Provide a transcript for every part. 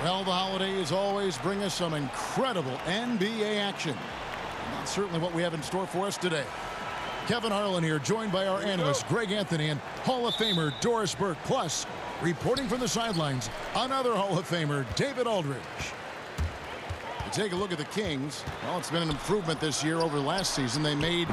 Well, the holidays always bring us some incredible NBA action. And that's certainly what we have in store for us today. Kevin Harlan here, joined by our analyst Greg Anthony and Hall of Famer Doris Burke. Plus, reporting from the sidelines, another Hall of Famer, David Aldridge. To take a look at the Kings, well, it's been an improvement this year over last season. They made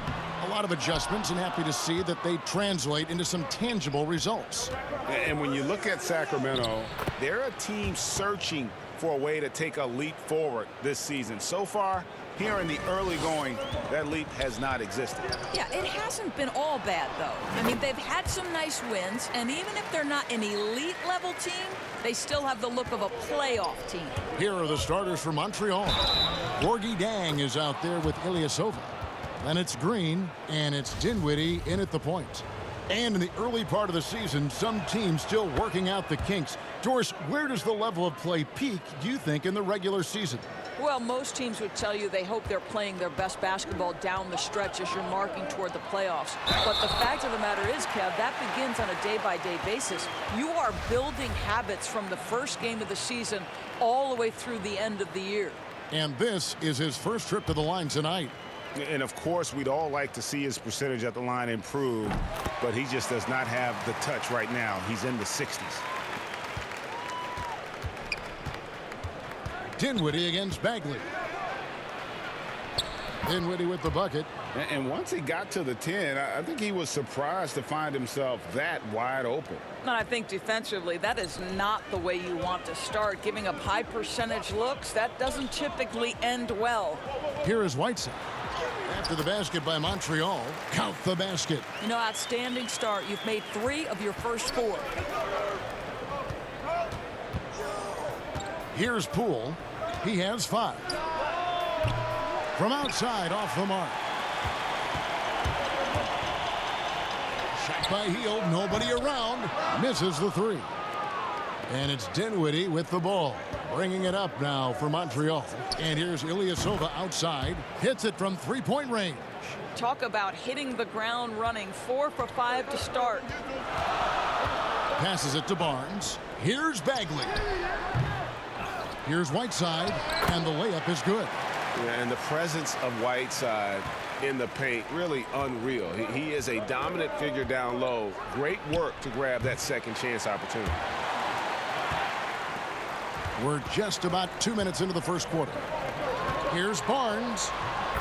a lot of adjustments, and happy to see that they translate into some tangible results. And when you look at Sacramento, they're a team searching for a way to take a leap forward this season. So far, here in the early going, that leap has not existed. Yeah, it hasn't been all bad, though. I mean, they've had some nice wins, and even if they're not an elite-level team, they still have the look of a playoff team. Here are the starters for Montreal. Gorgie Dang is out there with Ilyasova. Then it's Green, and it's Dinwiddie in at the point. And in the early part of the season, some teams still working out the kinks. Doris, where does the level of play peak, do you think, in the regular season? Well, most teams would tell you they hope they're playing their best basketball down the stretch as you're marking toward the playoffs. But the fact of the matter is, Kev, that begins on a day-by-day basis. You are building habits from the first game of the season all the way through the end of the year. And this is his first trip to the line tonight. And, of course, we'd all like to see his percentage at the line improve, but he just does not have the touch right now. He's in the 60s. Dinwiddie against Bagley. Dinwiddie with the bucket. And once he got to the 10, I think he was surprised to find himself that wide open. And I think defensively, that is not the way you want to start. Giving up high percentage looks, that doesn't typically end well. Here is Whiteside. After the basket by Montreal, count the basket. You know, outstanding start. You've made 3 of your first 4. Here's Poole. He has 5. From outside, off the mark. Shot by Hield, nobody around. Misses the 3. And it's Dinwiddie with the ball. Bringing it up now for Montreal. And here's Ilyasova outside. Hits it from three-point range. Talk about hitting the ground running. 4 for 5 to start. Passes it to Barnes. Here's Bagley. Here's Whiteside. And the layup is good. Yeah, and the presence of Whiteside in the paint, really unreal. He is a dominant figure down low. Great work to grab that second chance opportunity. We're just about 2 minutes into the first quarter. Here's Barnes.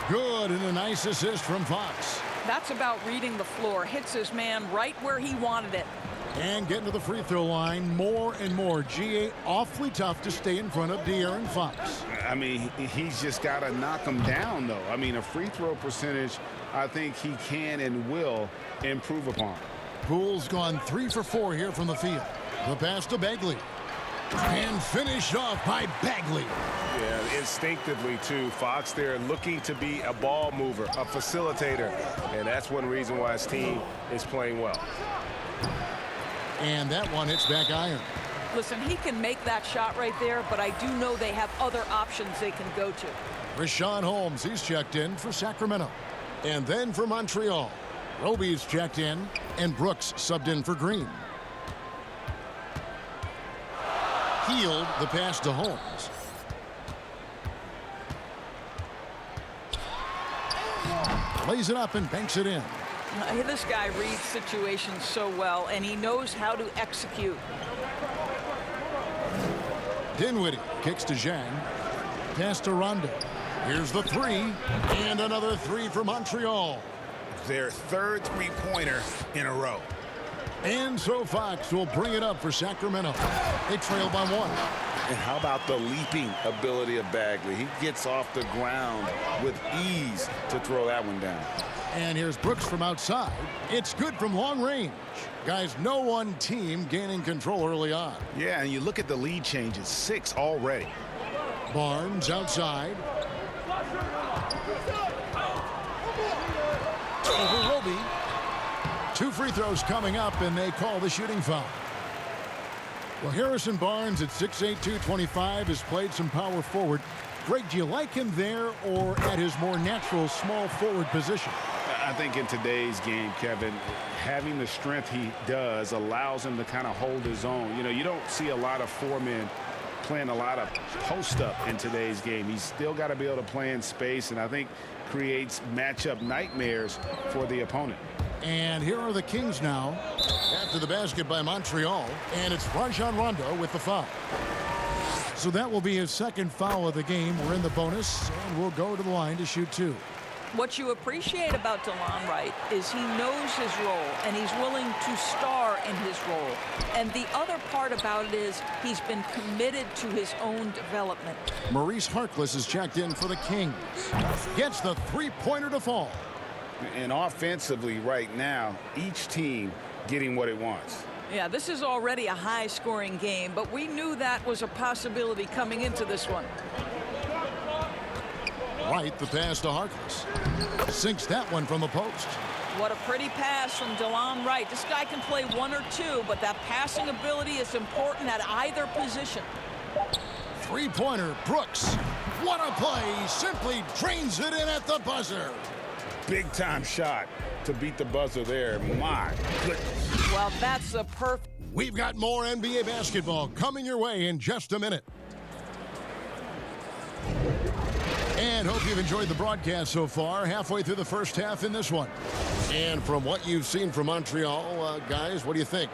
Good, and a nice assist from Fox. That's about reading the floor. Hits his man right where he wanted it. And getting to the free throw line more and more. GA awfully tough to stay in front of De'Aaron Fox. I mean, he's just got to knock him down, though. I mean, a free throw percentage, I think he can and will improve upon. Poole's gone 3 for 4 here from the field. The pass to Bagley. And finished off by Bagley. Yeah, instinctively, too. Fox there looking to be a ball mover, a facilitator. And that's one reason why his team is playing well. And that one hits back iron. Listen, he can make that shot right there, but I do know they have other options they can go to. Richaun Holmes, he's checked in for Sacramento. And then for Montreal, Roby's checked in, and Brooks subbed in for Green. Hield the pass to Holmes. Lays it up and banks it in. This guy reads situations so well, and he knows how to execute. Dinwiddie kicks to Zhang. Pass to Rondo. Here's the 3, and another 3 for Montreal. Their third three-pointer in a row. And so Fox will bring it up for Sacramento. They trail by 1. And how about the leaping ability of Bagley? He gets off the ground with ease to throw that one down. And here's Brooks from outside. It's good from long range. Guys, no one team gaining control early on. Yeah, and you look at the lead changes, 6 already. Barnes outside. Over Roby. 2 free throws coming up, and they call the shooting foul. Well, Harrison Barnes at 6'8", 225 has played some power forward. Greg, do you like him there or at his more natural small forward position? I think in today's game, Kevin, having the strength he does allows him to kind of hold his own. You know, you don't see a lot of 4 men playing a lot of post-up in today's game. He's still got to be able to play in space, and I think creates matchup nightmares for the opponent. And here are the Kings now after the basket by Montreal, and it's Rajon Rondo with the foul. So that will be his second foul of the game. We're in the bonus, and we'll go to the line to shoot 2. What you appreciate about DeLon Wright is he knows his role, and he's willing to star in his role. And the other part about it is he's been committed to his own development. Maurice Harkless is checked in for the Kings. Gets the three-pointer to fall. And offensively right now, each team getting what it wants. Yeah, this is already a high-scoring game, but we knew that was a possibility coming into this one. Wright, the pass to Harkless. Sinks that one from the post. What a pretty pass from DeLon Wright. This guy can play 1 or 2, but that passing ability is important at either position. Three-pointer, Brooks. What a play. Simply drains it in at the buzzer. Big-time shot to beat the buzzer there. My goodness. Well, that's a perfect. We've got more NBA basketball coming your way in just a minute. And hope you've enjoyed the broadcast so far. Halfway through the first half in this one. And from what you've seen from Montreal, guys, what do you think?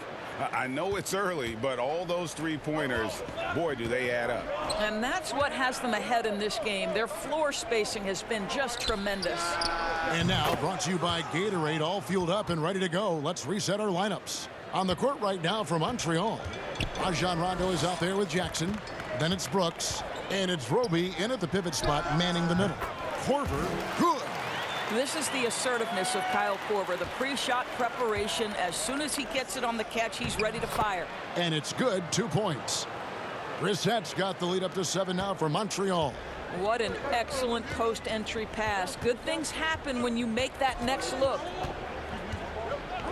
I know it's early, but all those three-pointers, boy, do they add up. And that's what has them ahead in this game. Their floor spacing has been just tremendous. And now, brought to you by Gatorade, all fueled up and ready to go. Let's reset our lineups. On the court right now for Montreal, Rajon Rondo is out there with Jackson. Then it's Brooks. And it's Roby in at the pivot spot, manning the middle. Korver, good. This is the assertiveness of Kyle Korver, the pre-shot preparation. As soon as he gets it on the catch, he's ready to fire. And it's good, 2 points. Brissett's got the lead up to 7 now for Montreal. What an excellent post-entry pass. Good things happen when you make that next look.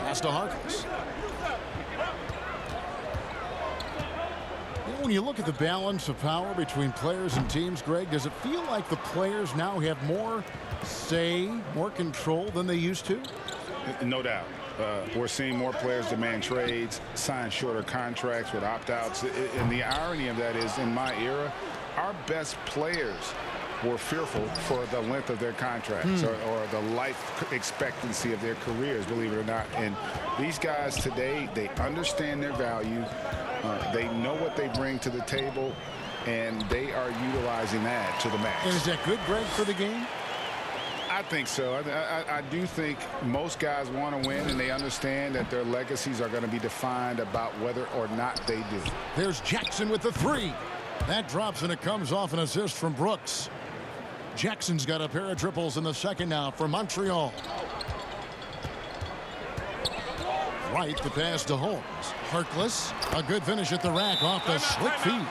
Pass to Harkless. When you look at the balance of power between players and teams, Greg, does it feel like the players now have more say, more control than they used to? No doubt. We're seeing more players demand trades, sign shorter contracts with opt-outs. And the irony of that is, in my era, our best players were fearful for the length of their contracts or the life expectancy of their careers, believe it or not. And these guys today, they understand their value. They know what they bring to the table, and they are utilizing that to the max. And is that good, Greg, for the game? I think so. I do think most guys want to win, and they understand that their legacies are going to be defined about whether or not they do. There's Jackson with the 3. That drops, and it comes off an assist from Brooks. Jackson's got a pair of triples in the second now for Montreal. Wright, the pass to Holmes. Harkless, a good finish at the rack off the slick feed.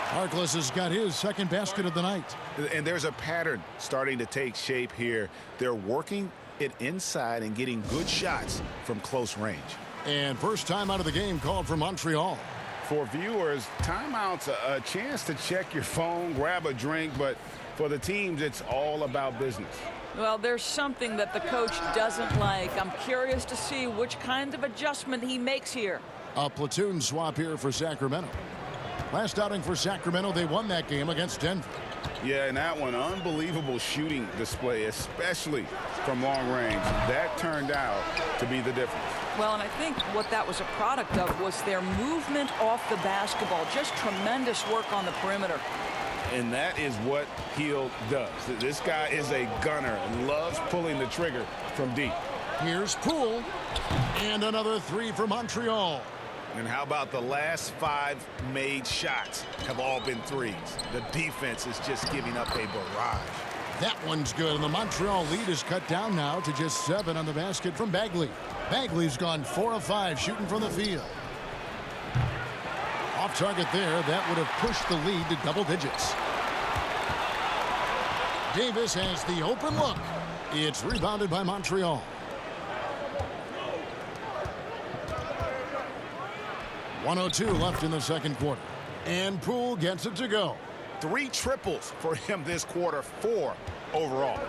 Harkless has got his second basket of the night. And there's a pattern starting to take shape here. They're working it inside and getting good shots from close range. And first time out of the game called for Montreal. For viewers, timeout's a chance to check your phone, grab a drink, but for the teams, it's all about business. Well, there's something that the coach doesn't like. I'm curious to see which kind of adjustment he makes here. A platoon swap here for Sacramento. Last outing for Sacramento, they won that game against Denver. Yeah, and that one, unbelievable shooting display, especially from long range. That turned out to be the difference. Well, and I think what that was a product of was their movement off the basketball. Just tremendous work on the perimeter. And that is what Hield does. This guy is a gunner and loves pulling the trigger from deep. Here's Poole. And another 3 for Montreal. And how about the last 5 made shots have all been threes? The defense is just giving up a barrage. That one's good, and the Montreal lead is cut down now to just 7 on the basket from Bagley. Bagley's gone 4 of 5 shooting from the field. Off target there, that would have pushed the lead to double digits. Davis has the open look. It's rebounded by Montreal. .102 left in the second quarter. And Poole gets it to go. 3 triples for him this quarter, 4 overall.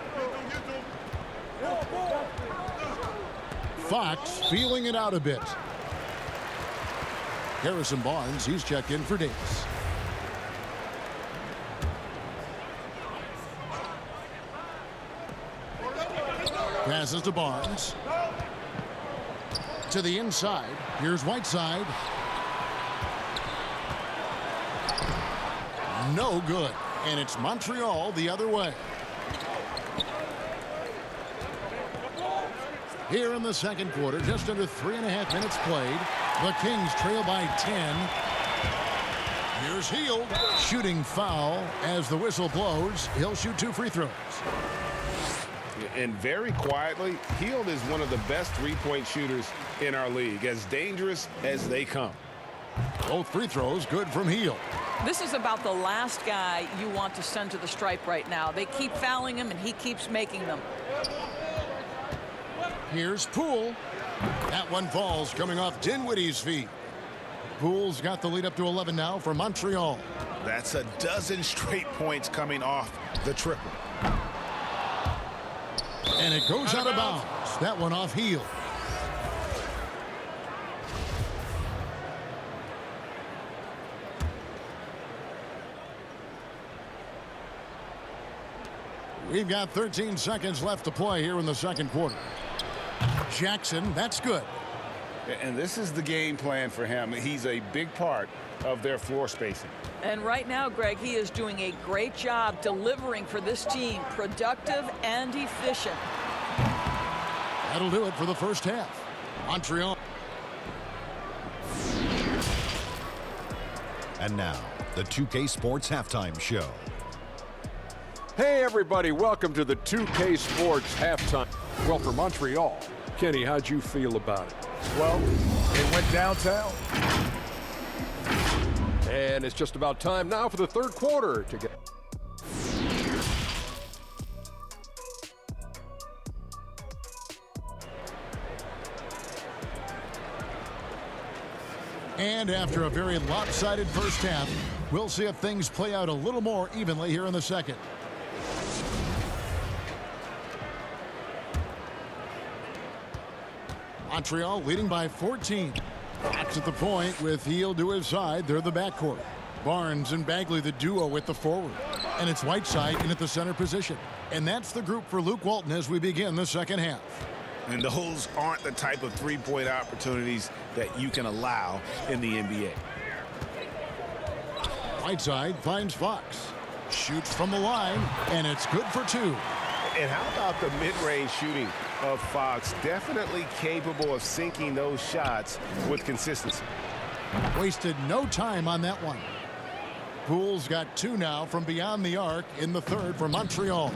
Fox feeling it out a bit. Harrison Barnes, he's checked in for Davis. Passes to Barnes. To the inside. Here's Whiteside. No good. And it's Montreal the other way. Here in the second quarter, just under 3.5 minutes played. The Kings trail by 10. Here's Hield. Shooting foul as the whistle blows. He'll shoot 2 free throws. And very quietly, Hield is one of the best three-point shooters in our league, as dangerous as they come. Both free throws good from Hield. This is about the last guy you want to send to the stripe right now. They keep fouling him, and he keeps making them. Here's Poole. That one falls coming off Dinwiddie's feet. Poole's got the lead up to 11 now for Montreal. That's a dozen straight points coming off the triple. And it goes out of bounds. That one off Hield. We've got 13 seconds left to play here in the second quarter. Jackson, that's good. And this is the game plan for him. He's a big part of their floor spacing. And right now, Greg, he is doing a great job delivering for this team, productive and efficient. That'll do it for the first half. Montreal. And now, the 2K Sports Halftime Show. Hey everybody, welcome to the 2K Sports Halftime. Well, for Montreal, Kenny, how'd you feel about it? Well, it went downtown. And it's just about time now for the third quarter to get. And after a very lopsided first half, we'll see if things play out a little more evenly here in the second. Montreal leading by 14. Fox at the point with Hield to his side. They're the backcourt. Barnes and Bagley the duo with the forward. And it's Whiteside in at the center position. And that's the group for Luke Walton as we begin the second half. And those aren't the type of three-point opportunities that you can allow in the NBA. Whiteside finds Fox. Shoots from the line, and it's good for 2. And how about the mid-range shooting of Fox? Definitely capable of sinking those shots with consistency. Wasted no time on that one. Poole's got 2 now from beyond the arc in the third for Montreal.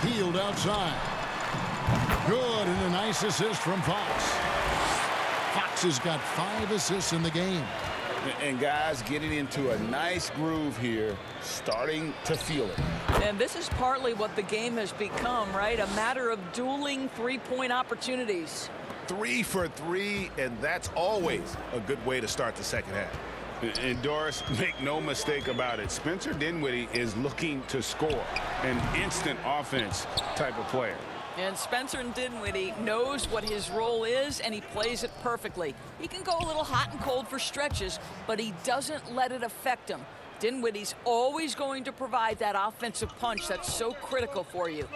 Hield outside. Good, and a nice assist from Fox. Fox has got 5 assists in the game. And guys getting into a nice groove here, starting to feel it. And this is partly what the game has become, right? A matter of dueling three-point opportunities. 3 for 3, and that's always a good way to start the second half. And Doris, make no mistake about it, Spencer Dinwiddie is looking to score, an instant offense type of player. And Spencer Dinwiddie knows what his role is, and he plays it perfectly. He can go a little hot and cold for stretches, but he doesn't let it affect him. Dinwiddie's always going to provide that offensive punch that's so critical for you.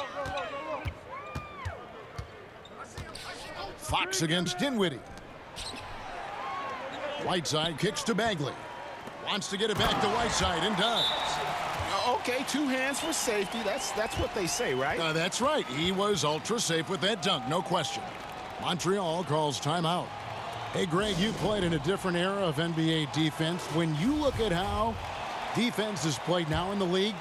Fox against Dinwiddie. Whiteside kicks to Bagley. Wants to get it back to Whiteside and does. Okay, 2 hands for safety. That's what they say, right? That's right. He was ultra safe with that dunk, no question. Montreal calls timeout. Hey, Greg, you played in a different era of NBA defense. When you look at how defense is played now in the league,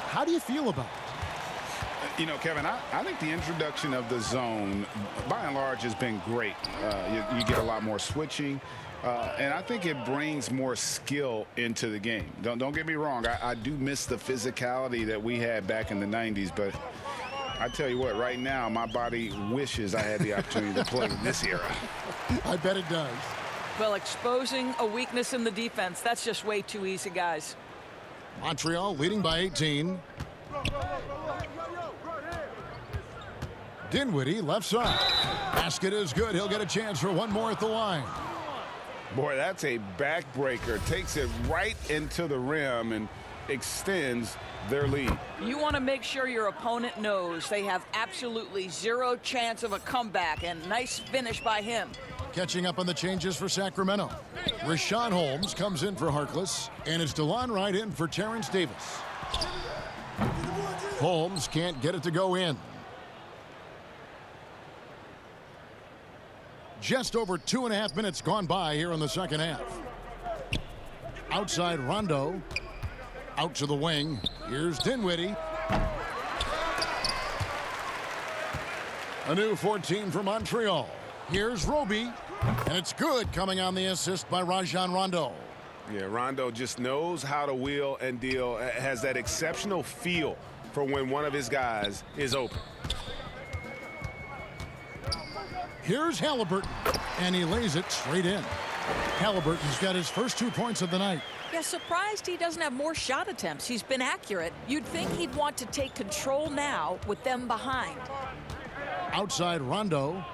how do you feel about it? You know, Kevin, I think the introduction of the zone, by and large, has been great. You get a lot more switching. And I think it brings more skill into the game. Don't get me wrong. I do miss the physicality that we had back in the 90s. But I tell you what, right now, my body wishes I had the opportunity to play in this era. I bet it does. Well, exposing a weakness in the defense, that's just way too easy, guys. Montreal leading by 18. Dinwiddie left side. Basket is good. He'll get a chance for one more at the line. Boy, that's a backbreaker. Takes it right into the rim, and extends their lead. You want to make sure your opponent knows they have absolutely zero chance of a comeback, and nice finish by him. Catching up on the changes for Sacramento. Rashawn Holmes comes in for Harkless, and it's DeLon Wright in for Terrence Davis. Holmes can't get it to go in. Just over 2.5 minutes gone by here in the second half. Outside Rondo. Out to the wing. Here's Dinwiddie. A new 14 for Montreal. Here's Roby. And it's good, coming on the assist by Rajon Rondo. Yeah, Rondo just knows how to wheel and deal. Has that exceptional feel for when one of his guys is open. Here's Halliburton, and he lays it straight in. Halliburton's got his first 2 points of the night. Yeah, surprised he doesn't have more shot attempts. He's been accurate. You'd think he'd want to take control now with them behind. Outside Rondo.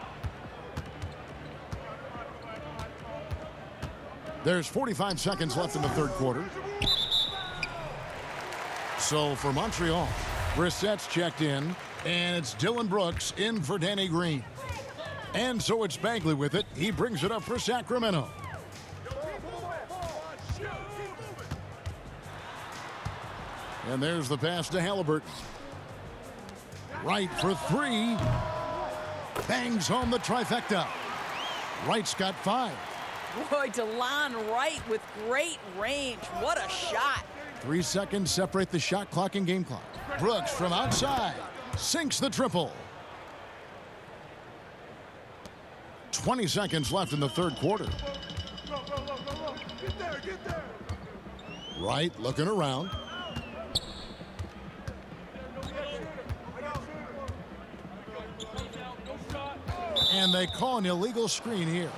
There's 45 seconds left in the third quarter. So for Montreal, Brissett's checked in, and it's Dylan Brooks in for Danny Green. And so it's Bagley with it. He brings it up for Sacramento. And there's the pass to Halliburton. Wright for three. Bangs home the trifecta. Wright's got 5. Boy, DeLon Wright with great range. What a shot. 3 seconds separate the shot clock and game clock. Brooks from outside sinks the triple. 20 seconds left in the third quarter. Wright looking around. And they call an illegal screen here.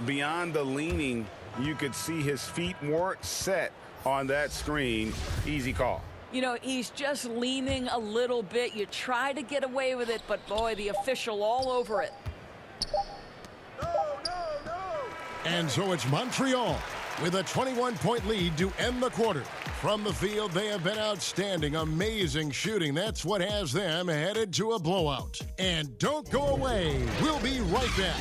Beyond the leaning, you could see his feet weren't set on that screen. Easy call. You know, he's just leaning a little bit. You try to get away with it, but boy, the official all over it. And so it's Montreal with a 21-point lead to end the quarter. From the field, they have been outstanding. Amazing shooting. That's what has them headed to a blowout. And don't go away. We'll be right back.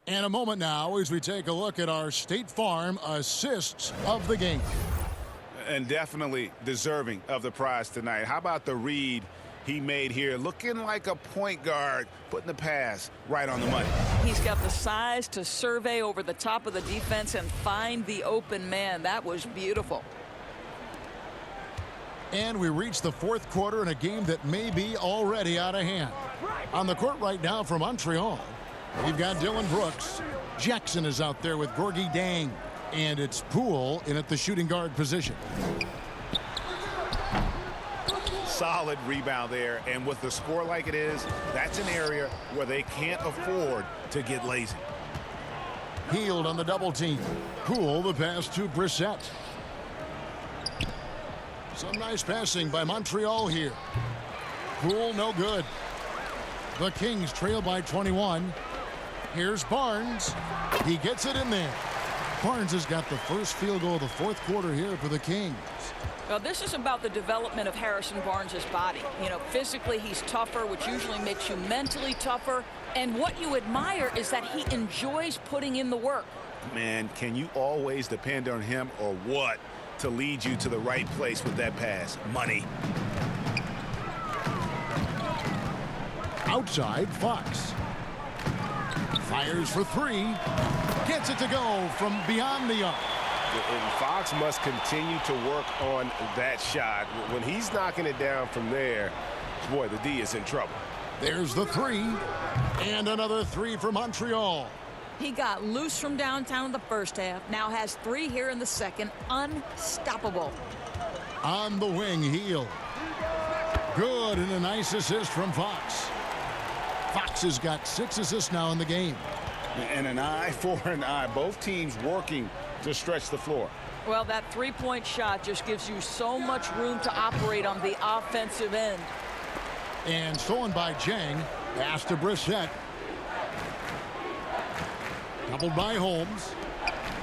And a moment now as we take a look at our State Farm assists of the game. And definitely deserving of the prize tonight. How about the read he made here, looking like a point guard, putting the pass right on the money. He's got the size to survey over the top of the defense and find the open man. That was beautiful. And we reach the fourth quarter in a game that may be already out of hand. On the court right now for Montreal, we've got Dylan Brooks. Jackson is out there with Gorgie Dang. And it's Poole in at the shooting guard position. Solid rebound there, and with the score like it is, that's an area where they can't afford to get lazy. Healed on the double team. Poole the pass to Brissett. Some nice passing by Montreal here. Poole no good. The Kings trail by 21. Here's Barnes. He gets it in there. Barnes has got the first field goal of the fourth quarter here for the Kings. Well, this is about the development of Harrison Barnes' body. You know, physically he's tougher, which usually makes you mentally tougher. And what you admire is that he enjoys putting in the work. Man, can you always depend on him or what to lead you to the right place with that pass? Money. Outside, Fox. Fires for three. Gets it to go from beyond the arc. And Fox must continue to work on that shot. When he's knocking it down from there, boy, the D is in trouble. There's the three. And another three for Montreal. He got loose from downtown in the first half. Now has 3 here in the second. Unstoppable. On the wing, Heel. Good, and a nice assist from Fox. Fox has got 6 assists now in the game. And an eye for an eye. Both teams working to stretch the floor. Well, that 3-point shot just gives you so much room to operate on the offensive end. And stolen by Jang. Pass to Brissett. Doubled by Holmes.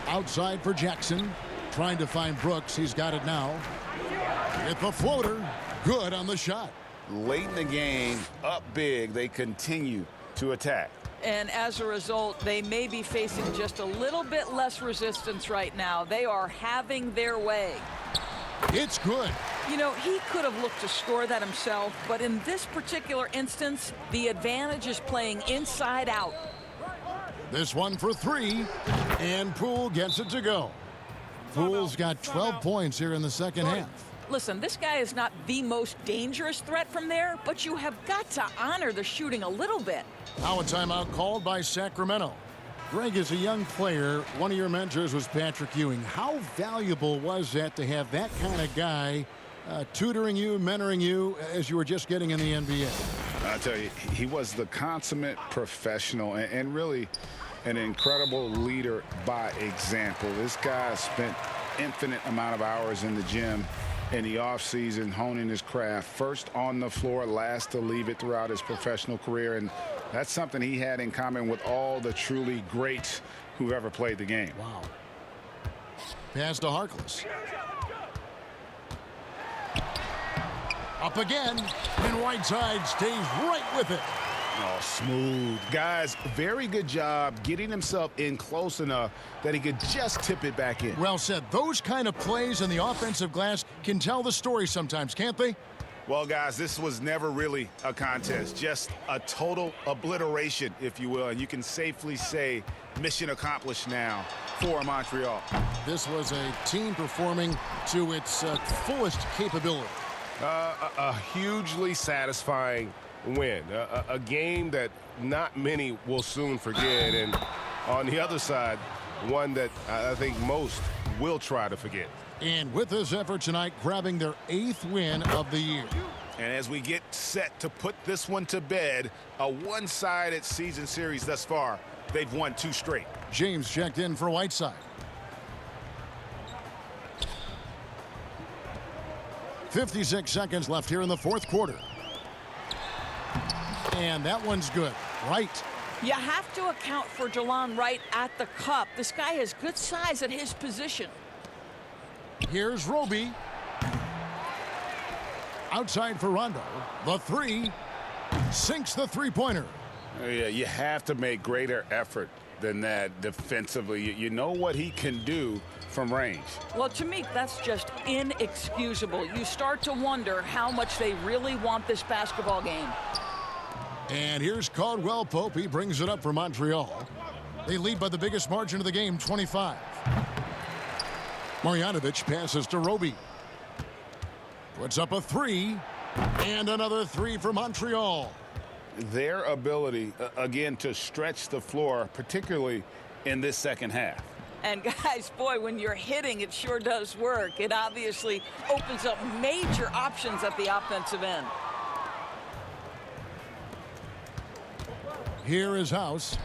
Outside for Jackson. Trying to find Brooks. He's got it now. With the floater. Good on the shot. Late in the game, up big, they continue to attack. And as a result, they may be facing just a little bit less resistance right now. They are having their way. It's good. You know, he could have looked to score that himself, but in this particular instance, the advantage is playing inside out. This one for three, and Poole gets it to go. Poole's got 12 points here in the second half. Listen, this guy is not the most dangerous threat from there, but you have got to honor the shooting a little bit. Now a timeout called by Sacramento. Greg, as a young player, one of your mentors was Patrick Ewing. How valuable was that to have that kind of guy tutoring you, mentoring you as you were just getting in the NBA? I tell you, he was the consummate professional and really an incredible leader by example. This guy spent infinite amount of hours in the gym in the offseason honing his craft, first on the floor, last to leave it throughout his professional career. And that's something he had in common with all the truly greats who've ever played the game. Wow. Pass to Harkless. Up again, and Whiteside stays right with it. Oh, smooth. Guys, very good job getting himself in close enough that he could just tip it back in. Well said. Those kind of plays in the offensive glass can tell the story sometimes, can't they? Well, guys, this was never really a contest, just a total obliteration, if you will. And you can safely say mission accomplished now for Montreal. This was a team performing to its fullest capability. A hugely satisfying win, a game that not many will soon forget, and on the other side, one that I think most will try to forget. And with this effort tonight, grabbing their 8th win of the year. And as we get set to put this one to bed, a one-sided season series thus far, they've won 2 straight. James checked in for Whiteside. 56 seconds left here in the 4th quarter. And that one's good. Right. You have to account for Delon Wright at the cup. This guy has good size at his position. Here's Roby. Outside for Rondo. The 3. Sinks the three-pointer. Yeah, you have to make greater effort than that defensively. You know what he can do from range. Well, to me, that's just inexcusable. You start to wonder how much they really want this basketball game. And here's Caldwell Pope. He brings it up for Montreal. They lead by the biggest margin of the game, 25. Marjanovic passes to Roby. Puts up a 3. And another 3 for Montreal. Their ability, again, to stretch the floor, particularly in this second half. And guys, boy, when you're hitting, it sure does work. It obviously opens up major options at the offensive end. Here is House.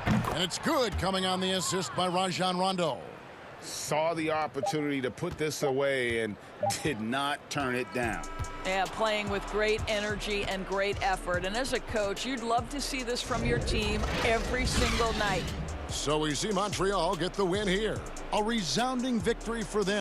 And it's good, coming on the assist by Rajon Rondo. Saw the opportunity to put this away and did not turn it down. Yeah, playing with great energy and great effort. And as a coach, you'd love to see this from your team every single night. So we see Montreal get the win here. A resounding victory for them.